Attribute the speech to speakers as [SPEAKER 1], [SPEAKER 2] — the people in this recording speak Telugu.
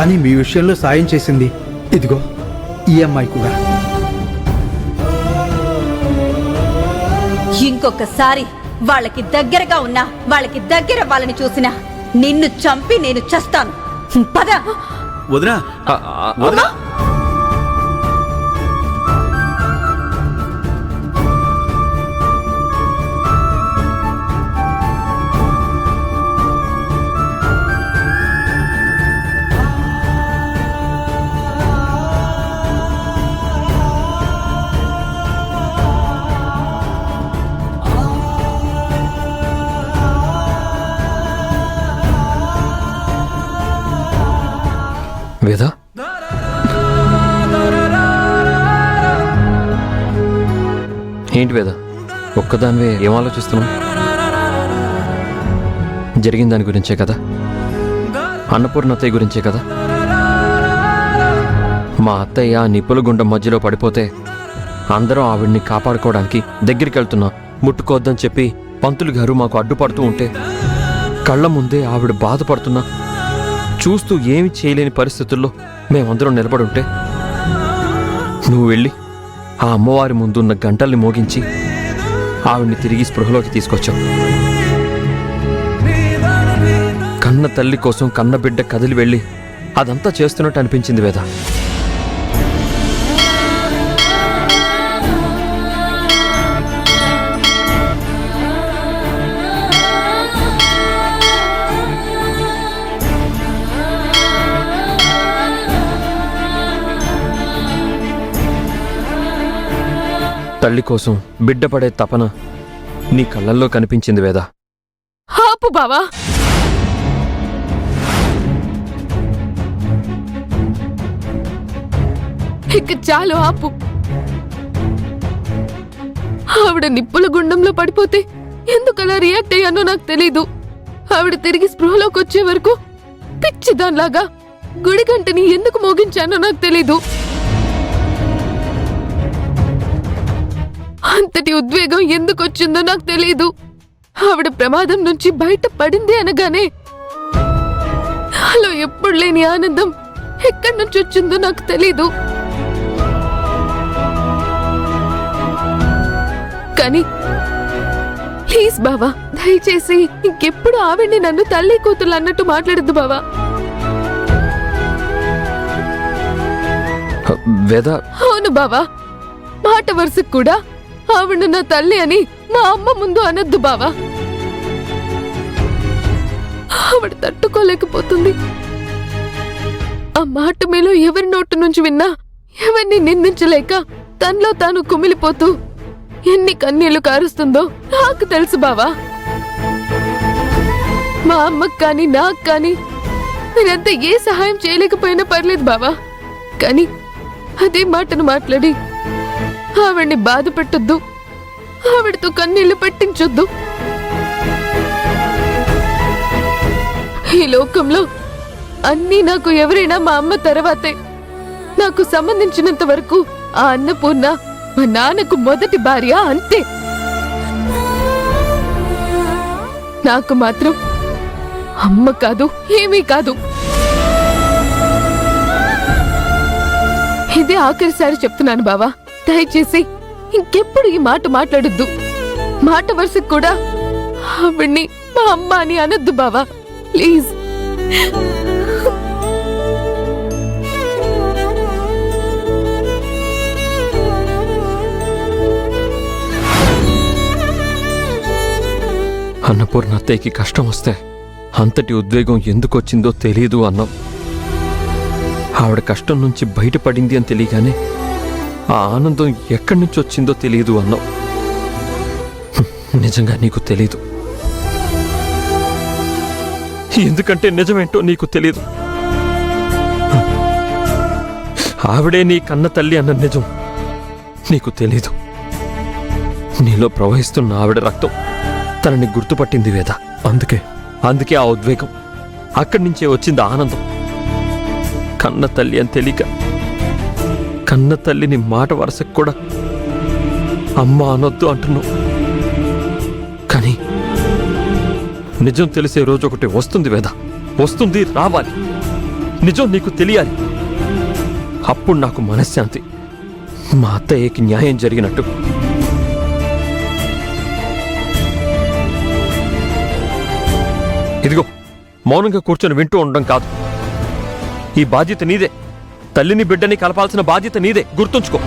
[SPEAKER 1] కానీ మీ విషయంలో సాయం చేసింది ఇదిగో ఈ అమ్మాయి కూడా.
[SPEAKER 2] ఇంకొకసారి వాళ్ళకి దగ్గరగా ఉన్నా, వాళ్ళకి దగ్గర వాళ్ళని చూసినా నిన్ను చంపి నేను చస్తాను. పద.
[SPEAKER 3] వదినా వదినా
[SPEAKER 4] వేద, ఏంటి వేద ఒక్కదానివే ఏం ఆలోచిస్తున్నావు? జరిగిన దాని గురించే కదా, అన్నపూర్ణ అత్తయ్య గురించే కదా. మా అత్తయ్య నిప్పుల గుండం మధ్యలో పడిపోతే అందరం ఆవిడ్ని కాపాడుకోవడానికి దగ్గరికి వెళ్తున్నా, ముట్టుకోవద్దని చెప్పి పంతులు గారు మాకు అడ్డుపడుతూ ఉంటే కళ్ళ ముందే ఆవిడ బాధపడుతున్నా చూస్తూ ఏమి చేయలేని పరిస్థితుల్లో మేమందరం నిలబడి ఉంటే నువ్వు వెళ్ళి ఆ అమ్మవారి ముందున్న గంటల్ని మోగించి ఆవిడ్ని తిరిగి స్పృహలోకి తీసుకొచ్చావు. కన్న తల్లి కోసం కన్న బిడ్డ కదిలి వెళ్ళి అదంతా చేస్తున్నట్టు అనిపించింది వేద. తల్లి కోసం బిడ్డ పడే తపన నీ కళ్ళల్లో కనిపించింది వేద.
[SPEAKER 5] ఆపు బావా, ఇక చాలు ఆపు. ఆవిడ నిప్పుల గుండంలో పడిపోతే ఎందుకలా రియాక్ట్ అయ్యానో నాకు తెలీదు. ఆవిడ తిరిగి స్పృహలోకి వచ్చే వరకు పిచ్చిదాన్లాగా గుడి గంటని ఎందుకు మోగించానో నాకు తెలీదు. అంతటి ఉద్వేగం ఎందుకు వచ్చిందో నాకు తెలీదు. ఆవిడ ప్రమాదం నుంచి బయట పడింది అనగానే నాలో ఎప్పుడు లేని ఆనందం ఎక్కడి నుంచి వచ్చిందో నాకు తెలీదు. కానీ ప్లీజ్ బావా, దయచేసి ఇంకెప్పుడు ఆవిడ్ని నన్ను తల్లి కూతురు అన్నట్టు మాట్లాడద్దు బావా.
[SPEAKER 4] వేద,
[SPEAKER 5] అవును బావా, మాట వరుసకు కూడా ఆవిడ నా తల్లి అని మా అమ్మ ముందు అనద్దు బావా. ఆవిడ తట్టుకోలేకపోతుంది. ఆ మాట మీలో ఎవరి నోటు నుంచి విన్నా ఎవరిని నిందించలేక తనలో తాను కుమిలిపోతూ ఎన్ని కన్నీళ్లు కారుస్తుందో నాకు తెలుసు బావా. మా అమ్మకు కానీ నాకు కానీ నేనంతా ఏ సహాయం చేయలేకపోయినా పర్లేదు బావా. కానీ అదే మాటను మాట్లాడి ఆవిడ్ని బాధ పెట్టొద్దు, ఆవిడతో కన్నీళ్లు పెట్టించొద్దు. ఈ లోకంలో అన్నీ నాకు ఎవరైనా మా అమ్మ తర్వాతే. నాకు సంబంధించినంత వరకు ఆ అన్నపూర్ణ మా నాన్నకు మొదటి భార్య, అంతే. నాకు మాత్రం అమ్మ కాదు, ఏమీ కాదు. ఇదే ఆఖరిసారి చెప్తున్నాను బావా, దయచేసి ఇంకెప్పుడు ఈ మాట మాట్లాడొద్దు. మాట వరుసకు కూడా ఆవిడ్ని మా అమ్మ అని అనొద్దు బావా, ప్లీజ్.
[SPEAKER 4] అన్నపూర్ణ అత్తయ్యకి కష్టం వస్తే అంతటి ఉద్వేగం ఎందుకు వచ్చిందో తెలీదు అన్నాం. ఆవిడ కష్టం నుంచి బయటపడింది అని తెలియగానే ఆ ఆనందం ఎక్కడి నుంచి వచ్చిందో తెలియదు అన్నావు. నిజంగా నీకు తెలీదు, ఎందుకంటే నిజమేంటో నీకు తెలీదు. ఆవిడే నీ కన్న తల్లి అన్న నిజం నీకు తెలీదు. నీలో ప్రవహిస్తున్న ఆవిడ రక్తం తనని గుర్తుపట్టింది వేద. అందుకే ఆ ఉద్వేగం, అక్కడి నుంచే వచ్చింది ఆనందం. కన్న తల్లి అని తెలియక కన్న తల్లిని మాట వరసకు కూడా అమ్మ అనొద్దు అంటున్నావు. కానీ నిజం తెలిసే రోజు ఒకటి వస్తుంది వేద, వస్తుంది, రావాలి. నిజం నీకు తెలియాలి. అప్పుడు నాకు మనశ్శాంతి, మా అత్తయ్యకి న్యాయం జరిగినట్టు. ఇదిగో మౌనంగా కూర్చొని వింటూ ఉండడం కాదు. ఈ బాధ్యత నీదే. తల్లిని బిడ్డని కలపాల్సిన బాధ్యత నీదే, గుర్తుంచుకో.